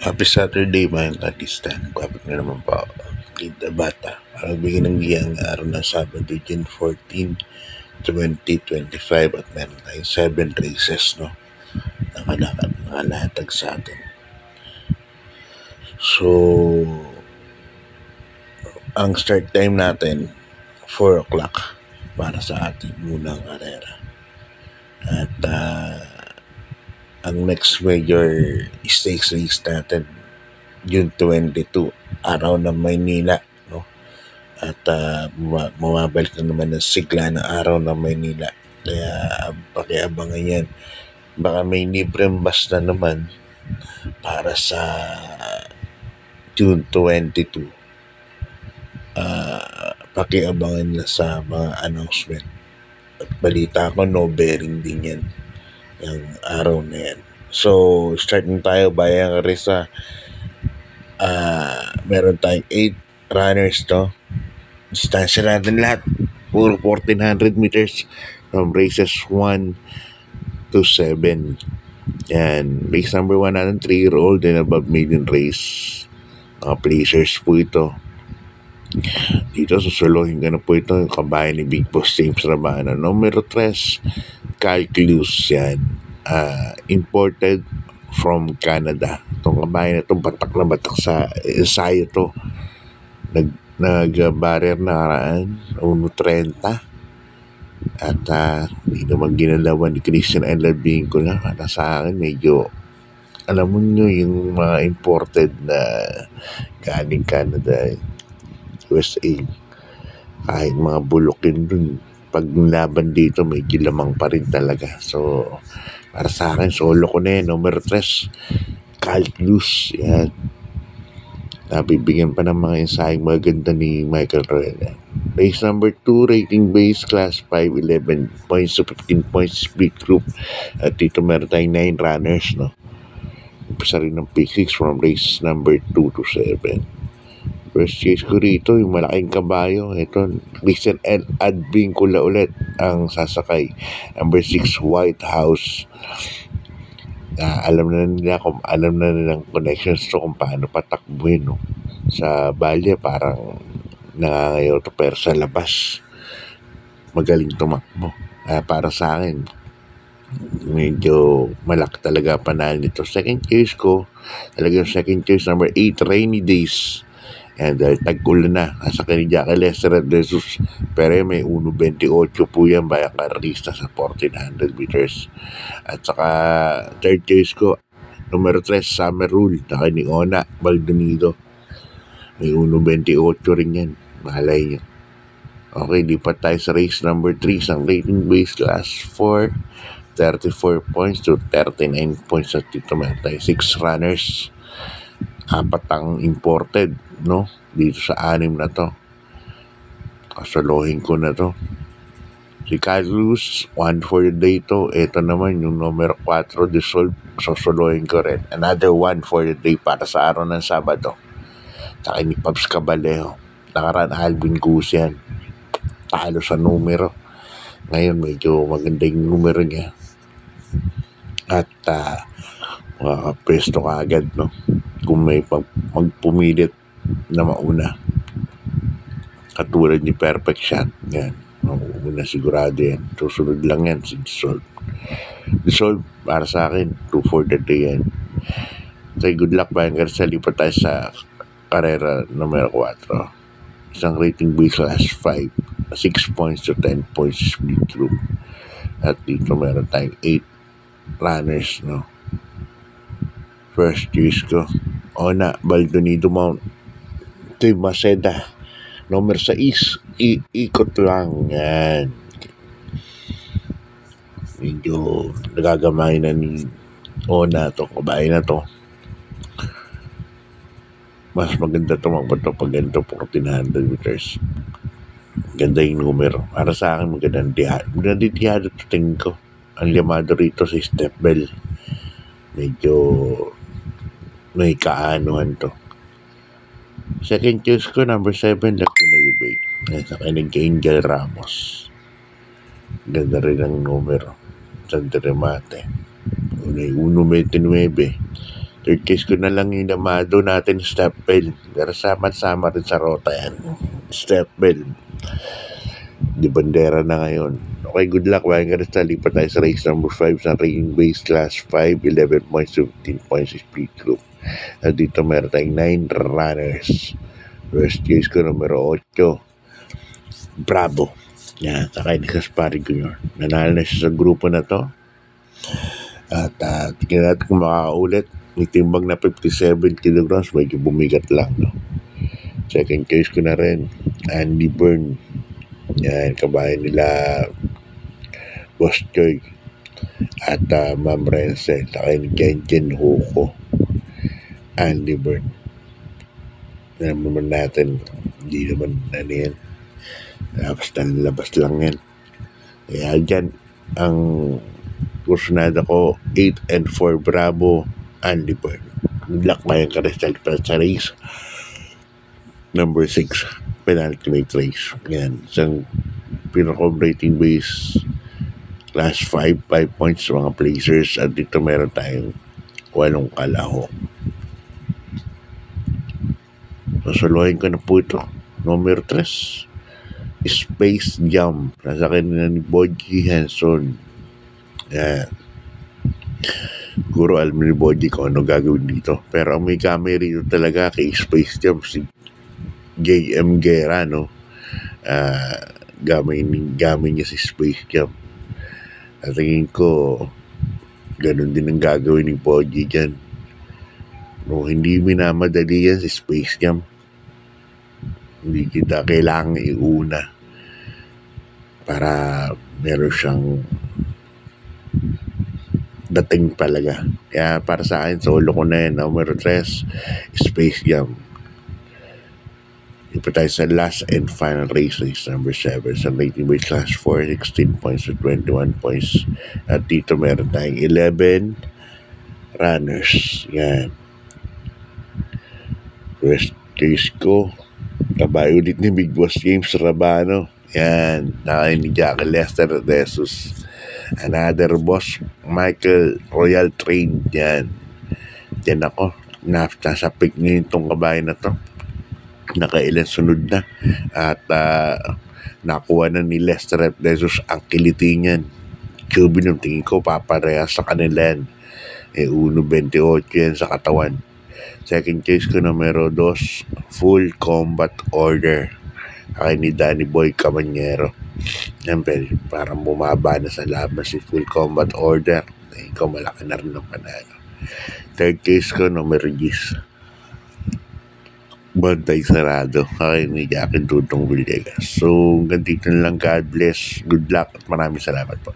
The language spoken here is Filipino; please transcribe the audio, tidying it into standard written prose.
Happy Saturday mga katista. Nagpapit na naman po ako. Kita Bata. Para bigyan ng giyang araw ng Sabado, June 14, 2025 at meron tayong 7 races, no? Nakalatag sa atin. So, ang start time natin, 4 o'clock para sa ating unang karera. At ang next major stakes race natin, June 22, araw ng Maynila, no? At mababalik na naman ng sigla ng araw ng Maynila. Kaya pakiabangan yan. Baka may libreng bus na naman para sa June 22. Pakiabangan na sa mga announcement. At balita ko, no bearing din yan. Yung araw na yan. So, starting tayo bayang Risa. Meron tayong 8 runners, no? Distansya natin lahat. Puro 1400 meters from races 1 to 7. Yan. Race number 1 natin, 3-year-old and above maiden race. Mga placers po ito. Dito susuluhin ko na po ito yung kabayan ni Big Boss James Rabana. Numero 3, Calculus. Yan. Imported from Canada. Itong kabayan na ito, batak na batak sa ensayo to. Nag-barrier na karaan, 1.30. At hindi naman ginalawan ni Christian Elabing ko lang. At sa akin, medyo, alam mo nyo, yung mga imported na galing Canada, USA, kahit mga bulokin dun, pag laban dito, medyo lamang pa rin talaga. So, para sa akin, solo ko na yan. Number 3, Calculus. Yan. Nabibigyan pa ng mga ensayong maganda ni Michael Rueda. Race number 2, rating base, class 5, 11 points to 15 points, split group. At dito meron tayong 9 runners, no? Umpisa rin ng P6 from race number 2 to 7. First chase ko rito, yung malaking kabayo. Ito, Christian L. Advincula ulit ang sasakay. Number 6, White House. Alam na nilang connections to kung paano patakbuhin, no? Sa balya parang nangangayaw to, pero sa labas magaling tumakbo. Para sa akin, medyo malaki talaga panalo nito. Second choice ko, talagang second choice, number 8, Rainy Days. And dahil tag-ulan na, nasa ni Jackie Lester at Jesus, pero may 1.28 po yan bayang karista sa 1400 meters. At saka third choice ko, numero 3, Summer Rule, naka ni Ona Baldonido, may 1.28 rin yan, malay nyo. Okay, lipat tayo sa race number 3, isang rating base, class 4, 34 points to 39 points. At dito meron tayo 6 runners, 4 ang imported, no? Dito sa 6 na to. Kasalohin ko na to. Si Carlos, 1 for the day to. Ito naman yung numero 4, Dissolve. Sosolohin ko rin. Another 1 for the day para sa araw ng Sabado. Saka ni Pabs Cabalejo. Nakaraan Alvin Gusian. Talo sa numero. Ngayon medyo maganda yung numero niya. At makakapresto ka agad, no? Kung may magpumilit na mauna. Katulad ni Perfect Shot. Yan. Mauna sigurado yan. Susunod lang yan si Dissolve. Dissolve, para sa akin, 2 for the day yan. So, good luck ba yung sa lipat tayo sa karera numero 4. Isang rating base class 5. 6 points to 10 points split group. At dito meron tayong 8 runners, no? First choice ko, Ona Baldonido Mount. Ito yung Maceda. Number 6, ikot lang. Yan. Medyo nagagamay na ni Ona to, kabahay na to. Mas maganda tumakbo to pag ganito 1400 meters. Ganda yung numero. Para sa akin, magandang tiyado to tingin ko. Ang llamado rito sa step bell. Medyo may kaanuhan to. Second choice ko, number 7, Laguna Debate. Nasa kinig kay Angel Ramos. Ganda rin ang numero. Santa Remate. 1.29. Third case ko na lang yung Yamado natin, step bell. Pero sama-sama rin sa rota yan. Step bell. Di bandera na ngayon. Okay, good luck. Walang karista. Lipat tayo sa race number 5 sa rating base class 5, 11 points, 15 points speed group. At dito meron tayong 9 runners. First case ko numero 8. Bravo. Yan, sakay ni Kaspari Jr. Nanalo na siya sa grupo na to. At tingnan natin kung makakaulit. May timbang na 57 kilograms, medyo bumigat lang, no? Second case ko na rin, Andy Byrne. Yan, kabayan nila Boss Joy at Ma'am Renzel. Sakay ni Jen Huko. Andy Byrne. Naman natin, hindi naman yan. Labas lang yan. Kaya dyan, ang kursunada ko, 8 and 4 Bravo, Andy Byrne. Good luck mga karistal para sa race number 6, penultimate race. Yan, isang pinaka rating base class 5 points sa mga placers. At dito meron tayong 8 kalahok. Sasaluhin ko na po ito. Number 3, Space Jam. Nasa kanina ni Bodji Henson. Yan. Siguro alam ni Bodji kung ano gagawin dito. Pero ang may camera dito talaga kay Space Jam, si J.M. Guerra, no? Gamay niya si Space Jam. At tingin ko, ganun din ang gagawin ni Bodji dyan. No, hindi minamadali yan si Space Jam. Hindi kita kailangan iuna para meron siyang dating talaga. Kaya para sa akin, solo ko na yan. Number 3, Space Jam. Ipa tayo sa last and final race number 7. Sa rating base class 4, 16 points to 21 points. At dito meron tayong 11 runners. Yan. First case ko, kabay ulit ni Big Boss James Rabano. Yan. Nakain ni Jackie Lester versus another Boss Michael Royal Train. Yan. Yan ako. Nasa pick niyo itong kabayan na to. Nakailan sunod na. At nakuha na ni Lester versus ang kiliti niyan. Chubby, tingin ko papareha sa kanila yan. 1.28 yan sa katawan. Second case ko numero 2, Full Combat Order. Kaya ni Danny Boy Camanero. Yan, parang bumaba na sa laban si Full Combat Order. Ikaw malaki na rin ang panalo. Third case ko numero 10, Bantay Sarado. Kaya ni Jackie Dudong Villegas. So, ganito na lang. God bless. Good luck at maraming salamat po.